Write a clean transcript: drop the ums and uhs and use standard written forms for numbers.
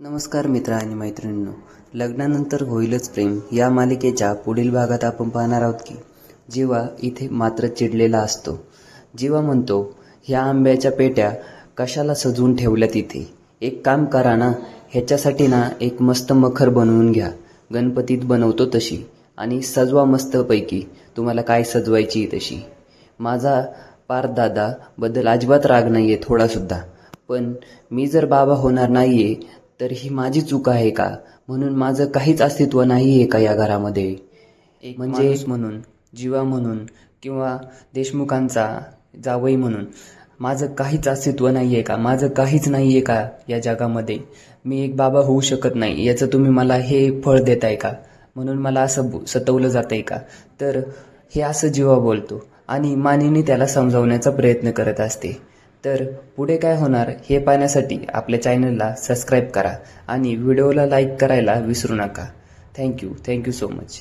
नमस्कार मित्र आणि मैत्रिणींनो, लग्नानंतर होईलच प्रेम या मालिकेच्या पुढील भागात आपण पाहणार आहोत की जीवा इथे मात्र चिडलेला असतो. जीवा म्हणतो, ह्या आंब्याच्या पेट्या कशाला सजवून ठेवल्यात इथे? एक काम करा ना, ह्याच्यासाठी ना एक मस्त मखर बनवून घ्या, गणपतीत बनवतो तशी, आणि सजवा मस्तपैकी, तुम्हाला काय सजवायची तशी. माझा पारदादा बद्दल अजिबात राग नाही आहे थोडासुद्धा, पण मी जर बाबा होणार नाही आहे तर ही माझी चूक आहे का? म्हणून माझं काहीच अस्तित्व नाही आहे का या घरामध्ये? एक म्हणजे म्हणून, जीवा म्हणून, किंवा देशमुखांचा जावई म्हणून माझं काहीच अस्तित्व नाही आहे का? माझं काहीच नाही आहे का या जगामध्ये? मी एक बाबा होऊ शकत नाही याचं तुम्ही मला हे फळ देताय का? म्हणून मला असं सतवलं जात आहे का? तर हे असं जीवा बोलतो आणि मानिनी त्याला समजावण्याचा प्रयत्न करत असते. तर पुढे काय होणार हे पाहण्यासाठी आपल्या चॅनलला सबस्क्राईब करा आणि व्हिडिओला लाईक करायला विसरू नका. Thank you so much.